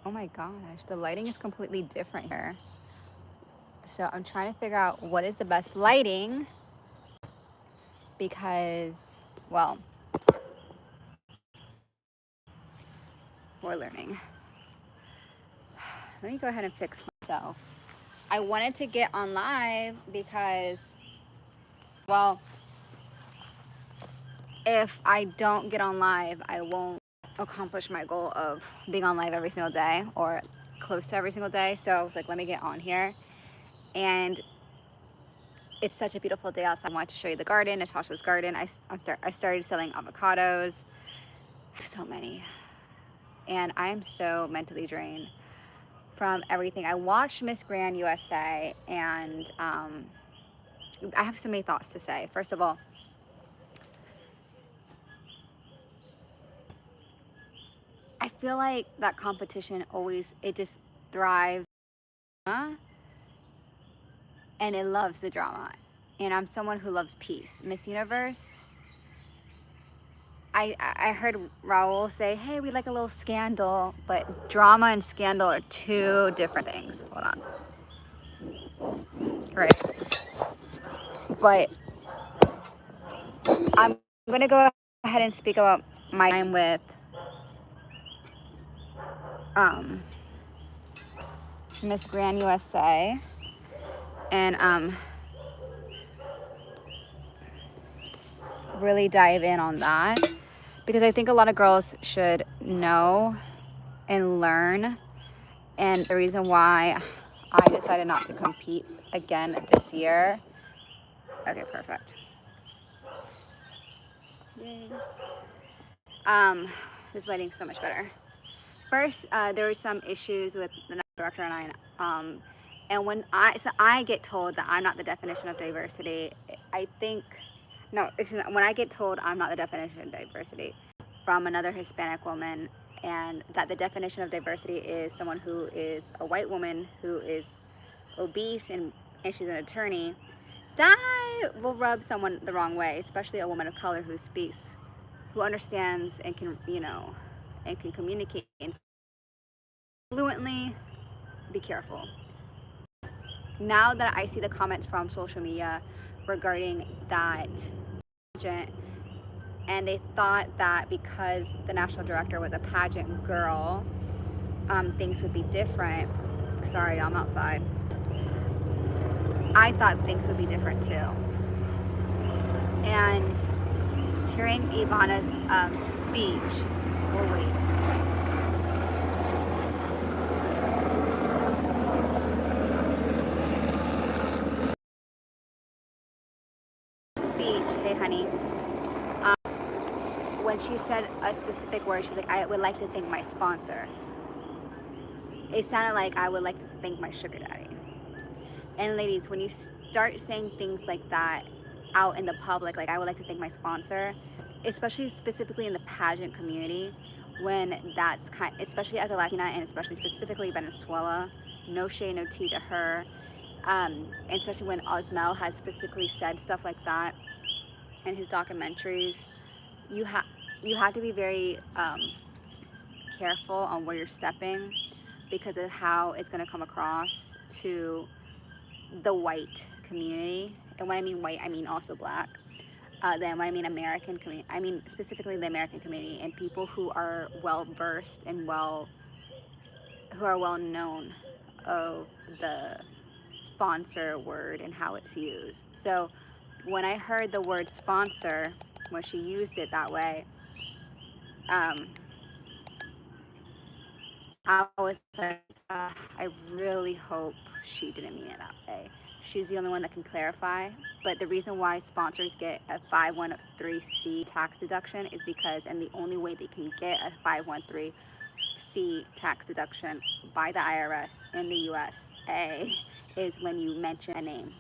Oh my gosh, the lighting is completely different here. So I'm trying to figure out what is the best lighting because, well, we're learning. Let me go ahead and fix myself. I wanted to get on live because, well, if I don't get on live, I won't accomplish my goal of being on live every single day or close to every single day. So I was like, let me get on here. And it's such a beautiful day outside. I wanted to show you the garden, Natasha's garden. I started selling avocados. I have so many. And I am so mentally drained from everything. I watched Miss Grand USA and I have so many thoughts to say. First of all, I feel like that competition always, it just thrives and it loves the drama. And I'm someone who loves peace. Miss Universe, I heard Raul say, hey, we like a little scandal, but drama and scandal are two different things. Hold on. Right. But I'm going to go ahead and speak about my time with Miss Grand USA. And really dive in on that because I think a lot of girls should know and learn. And the reason why I decided not to compete again this year. Okay, perfect. Yay. This lighting's so much better. First, there were some issues with the director and I. And when I get told that I'm not the definition of diversity, I think, no, when I get told I'm not the definition of diversity from another Hispanic woman, and that the definition of diversity is someone who is a white woman who is obese and she's an attorney, that will rub someone the wrong way, especially a woman of color who speaks, who understands and can, and can communicate fluently. Be careful. Now that I see the comments from social media regarding that pageant, and they thought that because the national director was a pageant girl, things would be different. Sorry, I'm outside. I thought things would be different too. And hearing Ivana's speech, we'll wait. Speech, hey honey. When she said a specific word, she's like, I would like to thank my sponsor. It sounded like I would like to thank my sugar daddy. And ladies, when you start saying things like that out in the public, like I would like to thank my sponsor, especially specifically in the pageant community, when that's especially as a Latina and especially specifically Venezuela, no shade, no tea to her, and especially when Osmel has specifically said stuff like that in his documentaries, you have to be very careful on where you're stepping because of how it's going to come across to the white community. And when I mean white, I mean also black. Then when I mean American community, I mean specifically the American community and people who are well versed and who are well known of the sponsor word and how it's used. So when I heard the word sponsor, when she used it that way, I was like, I really hope she didn't mean it that way. She's the only one that can clarify. But the reason why sponsors get a 513C tax deduction is because, and the only way they can get a 513C tax deduction by the IRS in the USA is when you mention a name.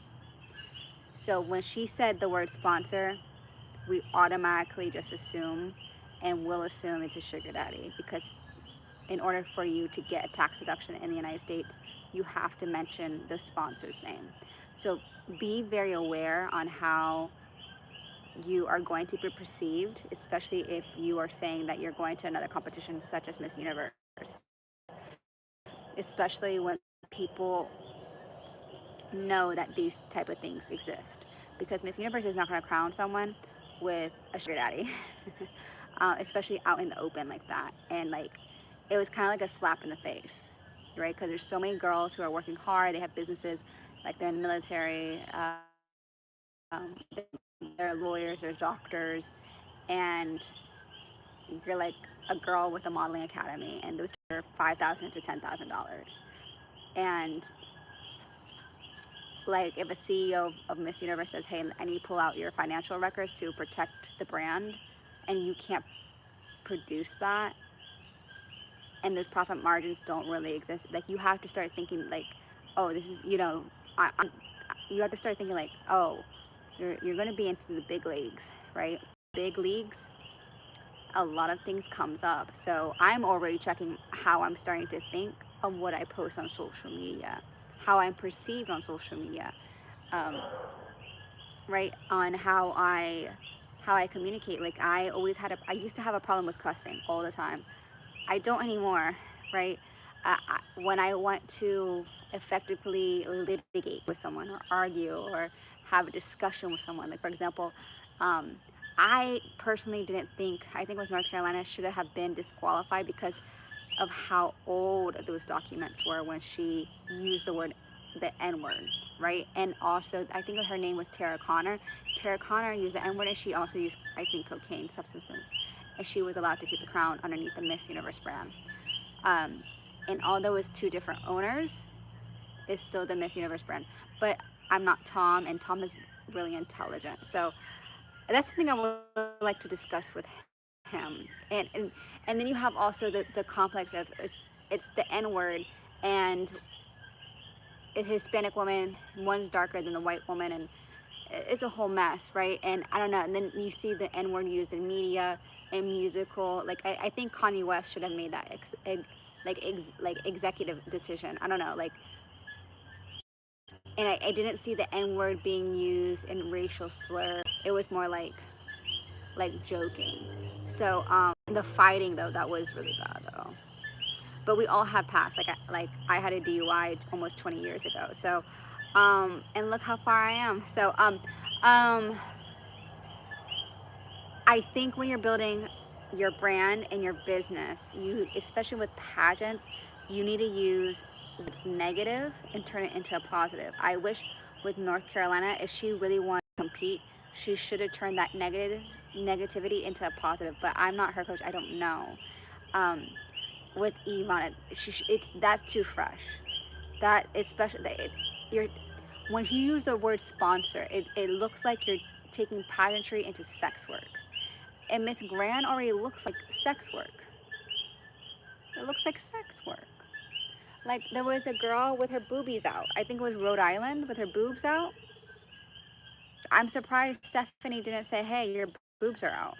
So when she said the word sponsor, we automatically just assume and will assume it's a sugar daddy because in order for you to get a tax deduction in the United States, you have to mention the sponsor's name. So be very aware on how you are going to be perceived, especially if you are saying that you're going to another competition such as Miss Universe. especially when people know that these type of things exist. Because Miss Universe is not going to crown someone with a sugar daddy, especially out in the open like that. And like, it was kind of like a slap in the face, right? Because there's so many girls who are working hard, they have businesses, like they're in the military, they're lawyers or doctors, and you're like a girl with a modeling academy, and those are $5,000 to $10,000. And like if a CEO of Miss Universe says, hey, I need to pull out your financial records to protect the brand, and you can't produce that, and those profit margins don't really exist, like you have to start thinking like, oh, this is, you have to start thinking like, oh, you're going to be into the big leagues, right? Big leagues, a lot of things comes up. So I'm already checking how I'm starting to think of what I post on social media, how I'm perceived on social media, um, right? On how I communicate. Like I used to have a problem with cussing all the time. I don't anymore, right? When I want to effectively litigate with someone or argue or have a discussion with someone, like for example, um, I personally didn't think, I think it was North Carolina should have been disqualified because of how old those documents were when she used the N-word, right? And also, I think her name was Tara Connor. Tara Connor used the N-word, and she also used, I think, cocaine substances. And she was allowed to keep the crown underneath the Miss Universe brand. Um, and although it's two different owners, it's still the Miss Universe brand. But I'm not Tom, and Tom is really intelligent. So that's something I would like to discuss with him. And then you have also the complex of it's the N word, and a Hispanic woman, one's darker than the white woman, and it's a whole mess, right? And I don't know. And then you see the N word used in media and musical. Like I think Kanye West should have made that executive decision. I don't know. Like, and I didn't see the N word being used in racial slur. It was more like joking. So the fighting though, that was really bad though. But we all have past. I had a DUI almost 20 years ago. So and look how far I am. So um I think when you're building your brand and your business, you, especially with pageants, you need to use what's negative and turn it into a positive. I wish with North Carolina, if she really wanted to compete, she should have turned that negativity into a positive. But I'm not her coach. I don't know. Um, with Yvonne, that's too fresh. That especially you're when you use the word sponsor, it looks like you're taking pageantry into sex work. And Miss Grand already looks like sex work. It looks like sex work. Like there was a girl with her boobies out. I think it was Rhode Island with her boobs out. I'm surprised Stephanie didn't say, hey, your boobs are out.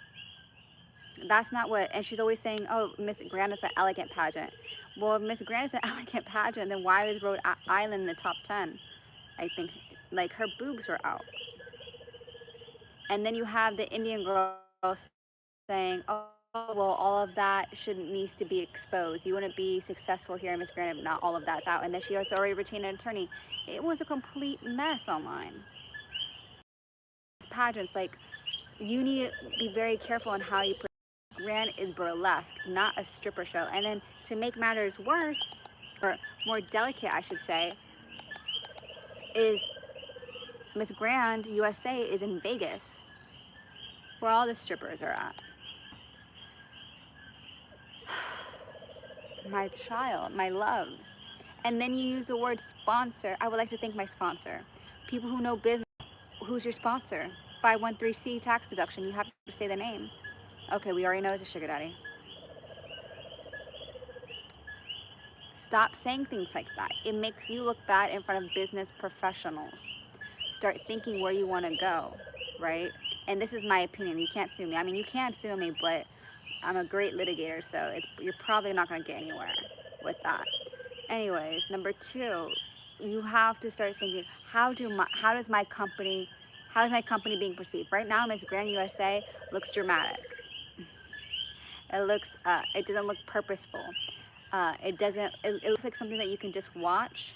That's not what, and she's always saying, oh, Miss Grand is an elegant pageant. Well, if Miss Grand is an elegant pageant, then why is Rhode Island in the top 10? I think, like, her boobs were out. And then you have the Indian girl saying, oh, well, all of that shouldn't needs to be exposed. You wouldn't be successful here in Miss Grand if not all of that's out. And then she has already retained an attorney. It was a complete mess online. Pageants, like, you need to be very careful on how you put. Grand is burlesque, not a stripper show. And then to make matters worse, or more delicate, I should say, is Miss Grand USA is in Vegas, where all the strippers are at. My child, my loves. And then you use the word sponsor. I would like to thank my sponsor. People who know business. Who's your sponsor? 513C tax deduction. You have to say the name. Okay, we already know it's a sugar daddy. Stop saying things like that. It makes you look bad in front of business professionals. Start thinking where you want to go, right? And this is my opinion. You can't sue me. I mean, you can sue me, but I'm a great litigator, so you're probably not going to get anywhere with that. Anyways, number two, you have to start thinking, how is my company being perceived? Right now, Miss Grand USA looks dramatic. It doesn't look purposeful. It looks like something that you can just watch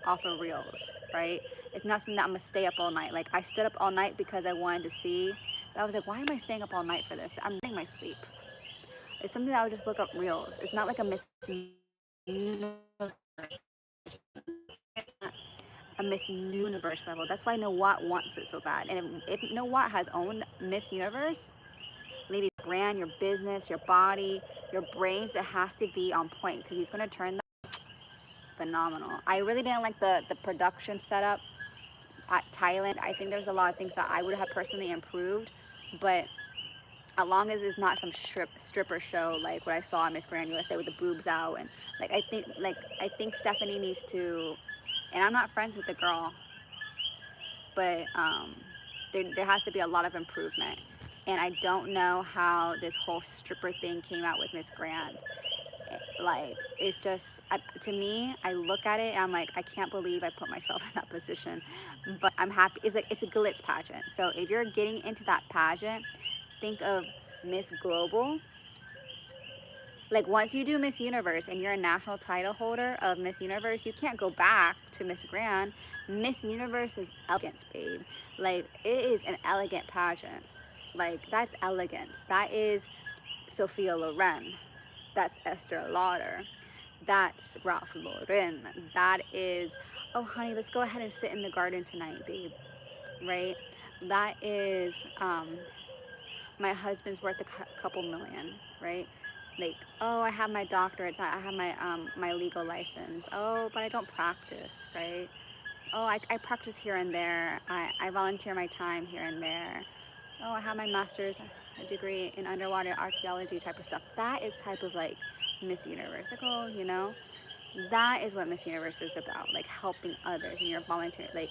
off of reels, right? It's not something that I'm gonna stay up all night. Like I stood up all night because I wanted to see. But I was like, why am I staying up all night for this? I'm getting my sleep. It's something that I would just look up reels. It's not like a Miss Universe, a Miss Universe level. That's why No Watt wants it so bad. And if No Watt has owned Miss Universe, lady, brand, your business, your body, your brains, it has to be on point because he's gonna turn that phenomenal. I really didn't like the production setup at Thailand. I think there's a lot of things that I would have personally improved, but as long as it's not some stripper show like what I saw on Miss Grand USA with the boobs out, and I think Stephanie needs to, and I'm not friends with the girl, but there has to be a lot of improvement. And I don't know how this whole stripper thing came out with Miss Grand. Like, it's just, to me, I look at it and I'm like, I can't believe I put myself in that position. But I'm happy. It's like, it's a glitz pageant. So if you're getting into that pageant, think of Miss Global. Like, once you do Miss Universe and you're a national title holder of Miss Universe, you can't go back to Miss Grand. Miss Universe is elegance, babe. Like, it is an elegant pageant. Like, that's elegance. That is Sophia Loren. That's Esther Lauder. That's Ralph Lauren. That is, oh honey, let's go ahead and sit in the garden tonight, babe. Right? That is my husband's worth a couple million, right? Like, oh, I have my doctorate, I have my legal license. Oh, but I don't practice, right? Oh, I practice here and there. I volunteer my time here and there. Oh, I have my master's degree in underwater archaeology type of stuff. That is type of like Miss Universe. Like, oh, you know, that is what Miss Universe is about. Like helping others and you're volunteering. Like,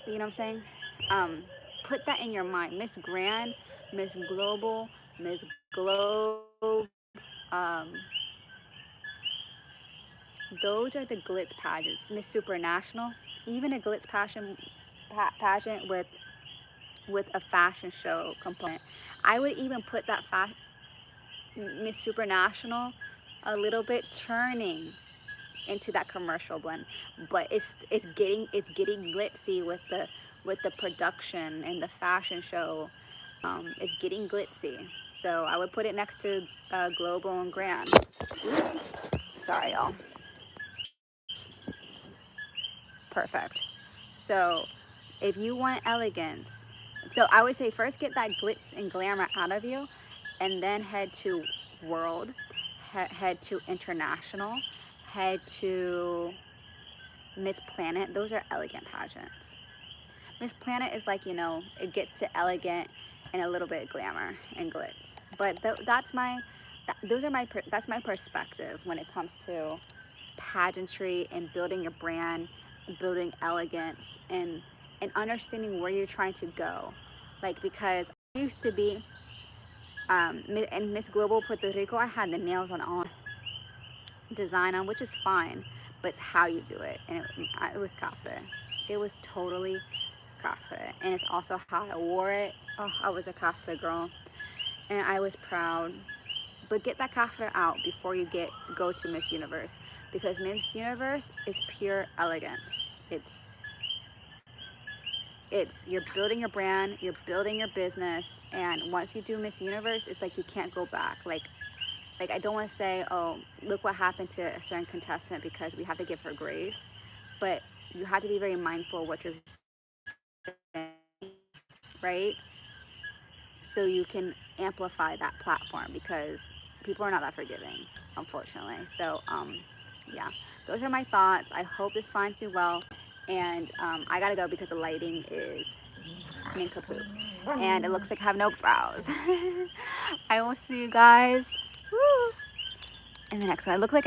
you know what I'm saying? Put that in your mind. Miss Grand, Miss Global, Miss Globe. Um, those are the glitz pageants. Miss Supernational, even a glitz pageant with a fashion show component. I would even put that Miss Supernational a little bit turning into that commercial blend, but it's getting glitzy with the production and the fashion show. It's getting glitzy, so I would put it next to Global and Grand. Sorry, y'all. Perfect. So if you want elegance, so I would say first get that glitz and glamour out of you, and then head to world, head to international, head to Miss Planet. Those are elegant pageants. Miss Planet is like, you know, it gets to elegant and a little bit glamour and glitz. But that's my perspective when it comes to pageantry and building your brand, building elegance, and understanding where you're trying to go. Like, because I used to be in Miss Global Puerto Rico, I had the nails on design on, which is fine, but it's how you do it. And it was cafe. It was totally cafe. And it's also how I wore it. Oh, I was a cafe girl, and I was proud. But get that cafe out before you go to Miss Universe, because Miss Universe is pure elegance. It's you're building your brand, you're building your business, and once you do Miss Universe, it's like you can't go back. Like I don't want to say, oh, look what happened to a certain contestant, because we have to give her grace, but you have to be very mindful of what you're saying, right? So you can amplify that platform, because people are not that forgiving, unfortunately. So yeah, those are my thoughts. I hope this finds you well, and I gotta go because the lighting is nincompoop, and it looks like I have no brows. I will see you guys in the next one. I look like I